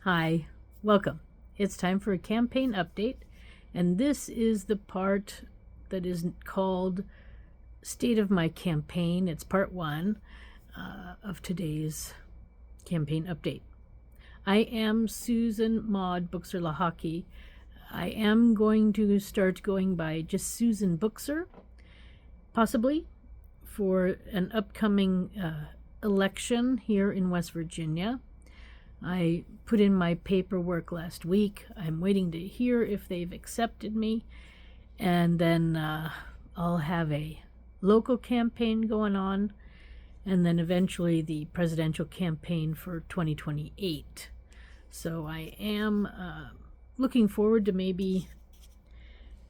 Hi, welcome. It's time for a campaign update, and this is the part that is called State of My Campaign. It's part one of today's campaign update. I am Susan Maud Buchser-Lochocki. I am going to start going by just Susan Buchser, possibly, for an upcoming election here in West Virginia. I put in my paperwork last week. I'm waiting to hear if they've accepted me. And then I'll have a local campaign going on. And then eventually the presidential campaign for 2028. So I am looking forward to maybe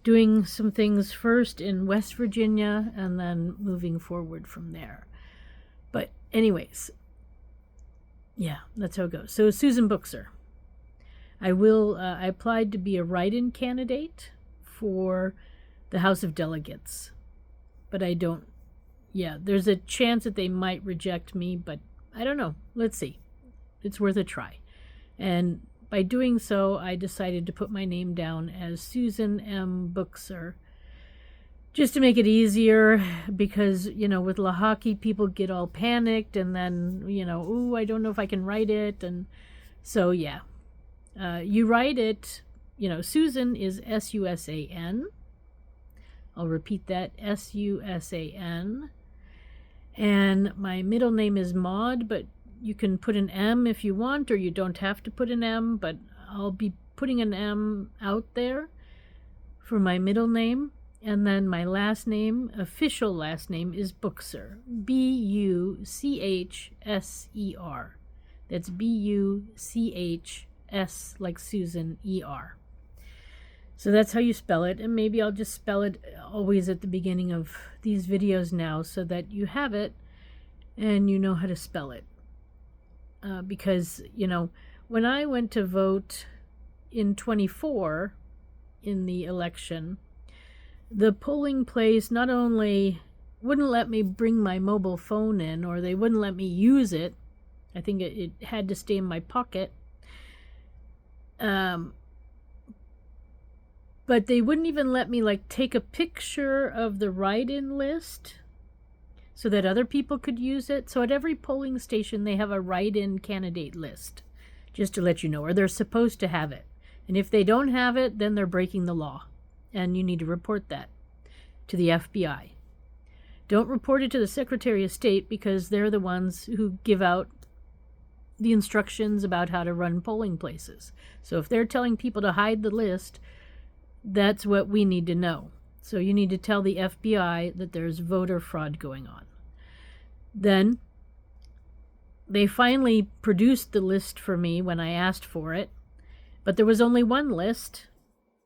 doing some things first in West Virginia and then moving forward from there. But anyways, yeah, that's how it goes. So Susan Buchser. I applied to be a write-in candidate for the House of Delegates. But I don't, there's a chance that they might reject me, but I don't know. Let's see. It's worth a try. And by doing so, I decided to put my name down as Susan M. Buchser, just to make it easier, because, with Lochocki, people get all panicked, and then, I don't know if I can write it, and so, yeah. You write it, Susan is S-U-S-A-N. I'll repeat that, S-U-S-A-N. And my middle name is Maud, but you can put an M if you want, or you don't have to put an M, but I'll be putting an M out there for my middle name. And then my last name, official last name, is Buchser. B-U-C-H-S-E-R. That's B-U-C-H-S like Susan, E-R. So that's how you spell it. And maybe I'll just spell it always at the beginning of these videos now so that you have it and you know how to spell it. Because, when I went to vote in 24 in the election, the polling place not only wouldn't let me bring my mobile phone in, or they wouldn't let me use it. I think it had to stay in my pocket. But they wouldn't even let me take a picture of the write-in list so that other people could use it. So at every polling station, they have a write-in candidate list, just to let you know, or they're supposed to have it. And if they don't have it, then they're breaking the law. And you need to report that to the FBI. Don't report it to the Secretary of State, because they're the ones who give out the instructions about how to run polling places. So if they're telling people to hide the list, that's what we need to know. So you need to tell the FBI that there's voter fraud going on. Then they finally produced the list for me when I asked for it, but there was only one list.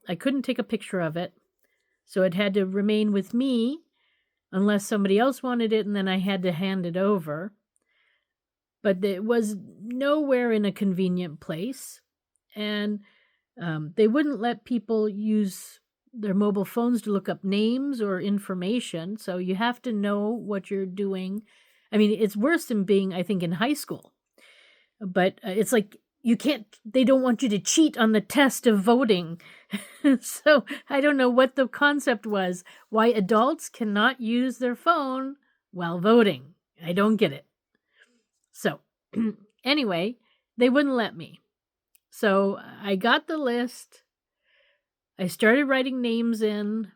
I couldn't take a picture of it, so it had to remain with me unless somebody else wanted it, and then I had to hand it over. But it was nowhere in a convenient place, and they wouldn't let people use their mobile phones to look up names or information, so you have to know what you're doing. I mean, it's worse than being, I think, in high school. But it's like, they don't want you to cheat on the test of voting. So I don't know what the concept was, why adults cannot use their phone while voting. I don't get it. So anyway, they wouldn't let me. So I got the list. I started writing names in,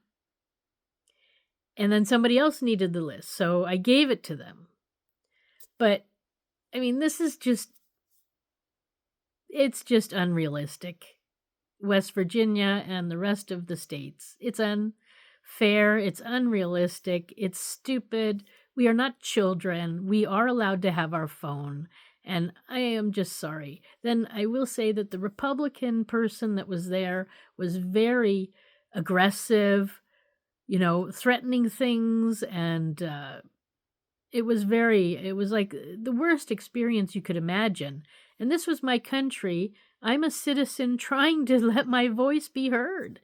and then somebody else needed the list. So I gave it to them. But I mean, it's just unrealistic. West Virginia and the rest of the states. It's unfair. It's unrealistic. It's stupid. We are not children. We are allowed to have our phone. And I am just sorry. Then I will say that the Republican person that was there was very aggressive, threatening things. And it was like the worst experience you could imagine. And this was my country. I'm a citizen trying to let my voice be heard.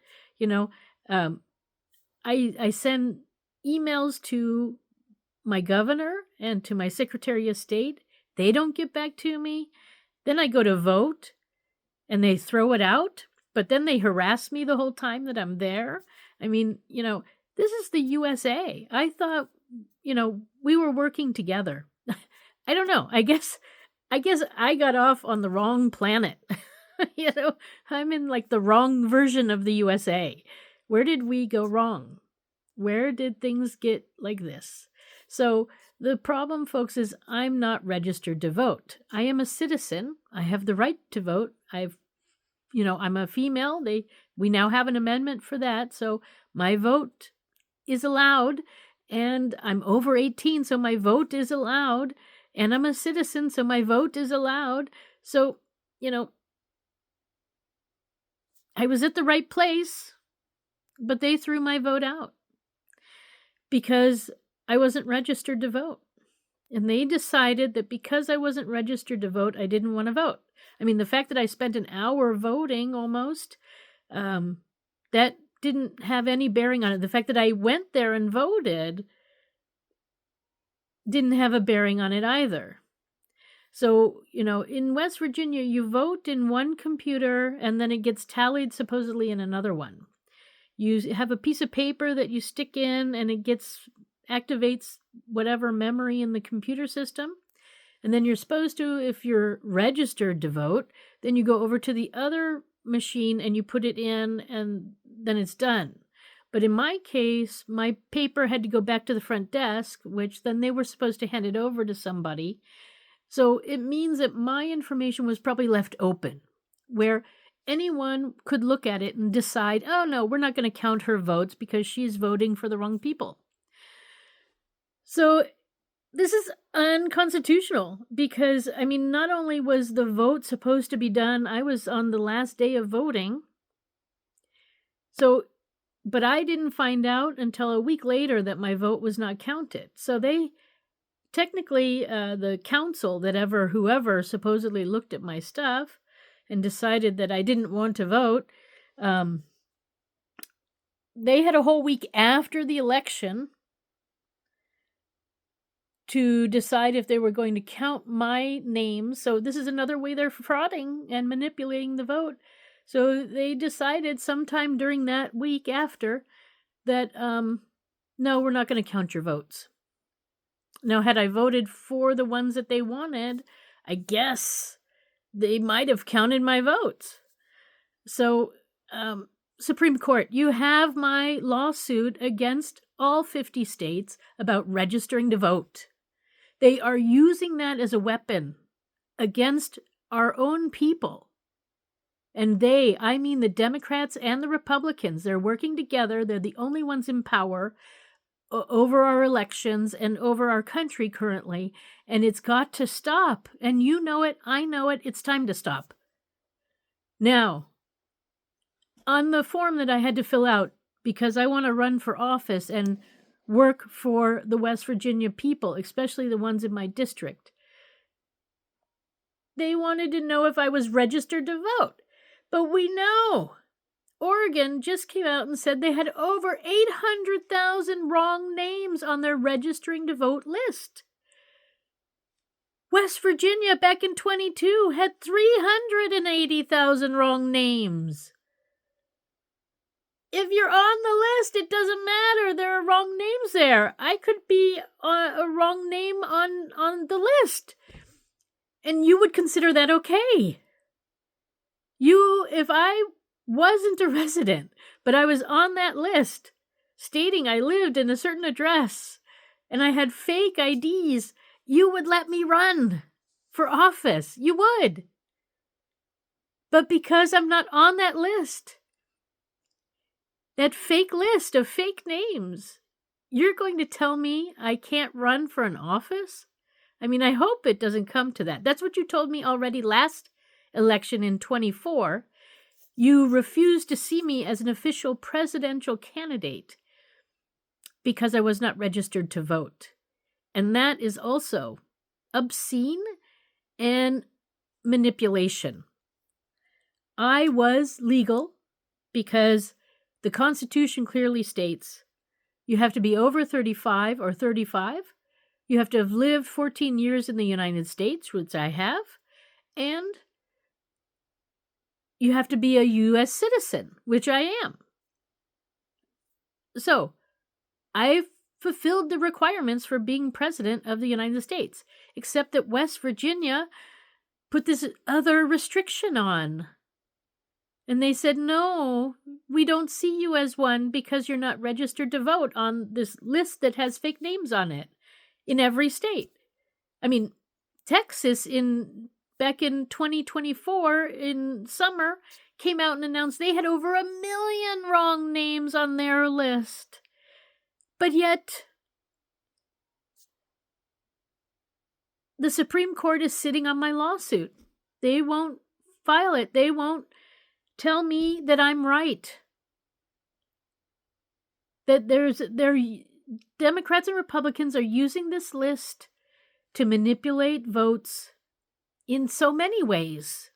I send emails to my governor and to my Secretary of State. They don't get back to me. Then I go to vote. and they throw it out, but then they harass me the whole time that I'm there. I mean, this is the USA. I thought, we were working together. I don't know. I guess I got off on the wrong planet. I'm in like the wrong version of the USA. Where did we go wrong? Where did things get like this? So the problem, folks, is I'm not registered to vote. I am a citizen. I have the right to vote. I'm a female. We now have an amendment for that. So my vote is allowed, and I'm over 18, so my vote is allowed, and I'm a citizen, so my vote is allowed. So, I was at the right place, but they threw my vote out because I wasn't registered to vote. And they decided that because I wasn't registered to vote, I didn't want to vote. I mean, the fact that I spent an hour voting almost, that didn't have any bearing on it. The fact that I went there and voted didn't have a bearing on it either. So, in West Virginia, you vote in one computer and then it gets tallied supposedly in another one. You have a piece of paper that you stick in and it activates whatever memory in the computer system. And then you're supposed to, if you're registered to vote, then you go over to the other machine and you put it in and then it's done. But in my case, my paper had to go back to the front desk, which then they were supposed to hand it over to somebody. So it means that my information was probably left open, where anyone could look at it and decide, oh no, we're not going to count her votes because she's voting for the wrong people. So this is unconstitutional because, not only was the vote supposed to be done, I was on the last day of voting. So, but I didn't find out until a week later that my vote was not counted. So they technically, the council whoever supposedly looked at my stuff and decided that I didn't want to vote, they had a whole week after the election to decide if they were going to count my name. So this is another way they're frauding and manipulating the vote. So they decided sometime during that week after that, no, we're not going to count your votes. Now, had I voted for the ones that they wanted, I guess they might have counted my votes. So, Supreme Court, you have my lawsuit against all 50 states about registering to vote. They are using that as a weapon against our own people. And I mean the Democrats and the Republicans, they're working together. They're the only ones in power over our elections and over our country currently. And it's got to stop. And you know it. I know it. It's time to stop. Now, on the form that I had to fill out, because I want to run for office and work for the West Virginia people, especially the ones in my district, they wanted to know if I was registered to vote. But we know Oregon just came out and said they had over 800,000 wrong names on their registering to vote list. West Virginia back in 22 had 380,000 wrong names. If you're on the list, it doesn't matter. There are wrong names there. I could be a wrong name on the list. And you would consider that okay. If I wasn't a resident, but I was on that list stating I lived in a certain address and I had fake IDs, you would let me run for office. You would. But because I'm not on that list, that fake list of fake names, you're going to tell me I can't run for an office? I mean, I hope it doesn't come to that. That's what you told me already last election in 24. You refused to see me as an official presidential candidate because I was not registered to vote. And that is also obscene and manipulation. I was legal because the Constitution clearly states you have to be over 35 or 35. You have to have lived 14 years in the United States, which I have, and you have to be a U.S. citizen, which I am. So I've fulfilled the requirements for being president of the United States, except that West Virginia put this other restriction on. And they said, no, we don't see you as one because you're not registered to vote on this list that has fake names on it in every state. I mean, Texas back in 2024 in summer came out and announced they had over 1 million wrong names on their list. But yet, the Supreme Court is sitting on my lawsuit. They won't file it. They won't tell me that I'm right. That Democrats and Republicans are using this list to manipulate votes in so many ways.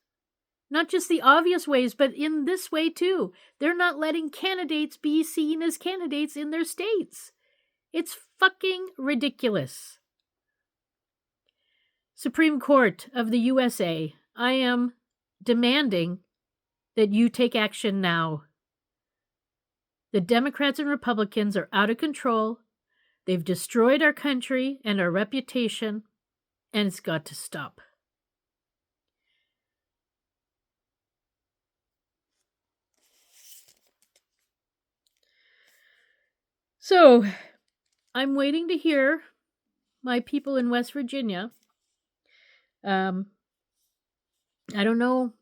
Not just the obvious ways, but in this way too. They're not letting candidates be seen as candidates in their states. It's fucking ridiculous. Supreme Court of the USA, I am demanding that you take action now. The Democrats and Republicans are out of control. They've destroyed our country and our reputation, and it's got to stop. So, I'm waiting to hear my people in West Virginia. I don't know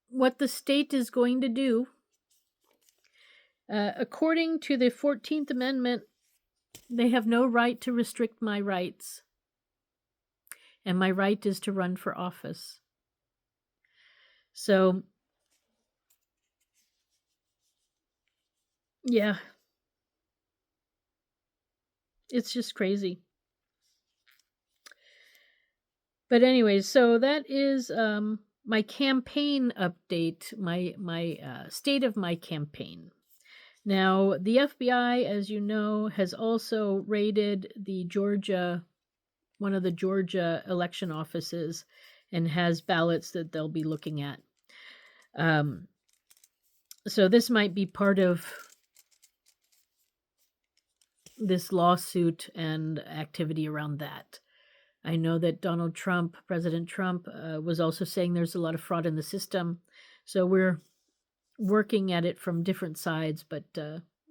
what the state is going to do. According to the 14th Amendment, they have no right to restrict my rights. And my right is to run for office. So, yeah. It's just crazy. But anyways, so that is my campaign update, my state of my campaign. Now, the FBI, as you know, has also raided one of the Georgia election offices and has ballots that they'll be looking at. So this might be part of this lawsuit and activity around that. I know that President Trump, was also saying there's a lot of fraud in the system. So we're working at it from different sides, but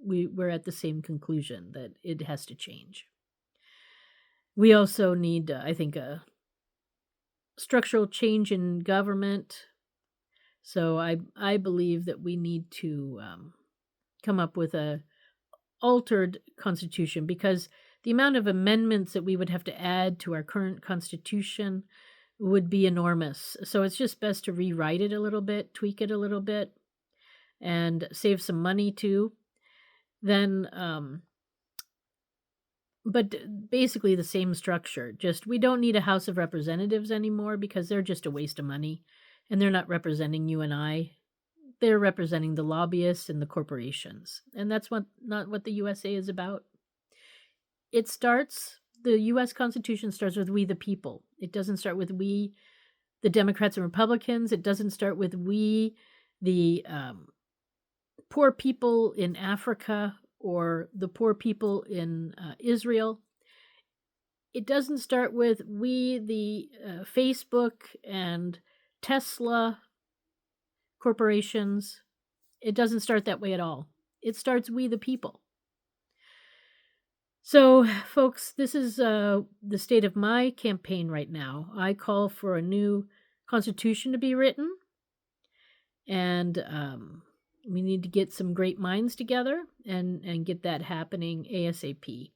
we're at the same conclusion that it has to change. We also need, I think, a structural change in government. So I believe that we need to come up with a altered constitution, because the amount of amendments that we would have to add to our current constitution would be enormous. So it's just best to rewrite it a little bit, tweak it a little bit, and save some money too. Then, but basically the same structure. Just we don't need a House of Representatives anymore because they're just a waste of money, and they're not representing you and I. They're representing the lobbyists and the corporations, and that's not what the USA is about. The U.S. Constitution starts with we the people. It doesn't start with we, the Democrats and Republicans. It doesn't start with we, the poor people in Africa or the poor people in Israel. It doesn't start with we, the Facebook and Tesla corporations. It doesn't start that way at all. It starts we the people. So, folks, this is the state of my campaign right now. I call for a new constitution to be written, and we need to get some great minds together and get that happening ASAP.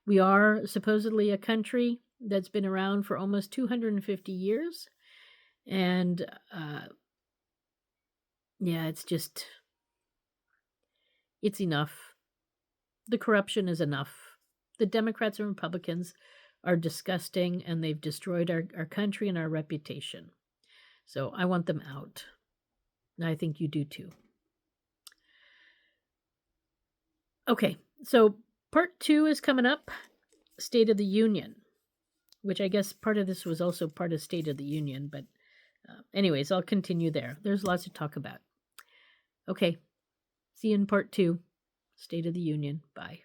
We are supposedly a country that's been around for almost 250 years, and yeah, it's enough. The corruption is enough. The Democrats and Republicans are disgusting, and they've destroyed our country and our reputation. So I want them out. And I think you do too. Okay, so part 2 is coming up, State of the Union, which I guess part of this was also part of State of the Union, but Anyways, I'll continue there. There's lots to talk about. Okay, see you in part 2, State of the Union. Bye.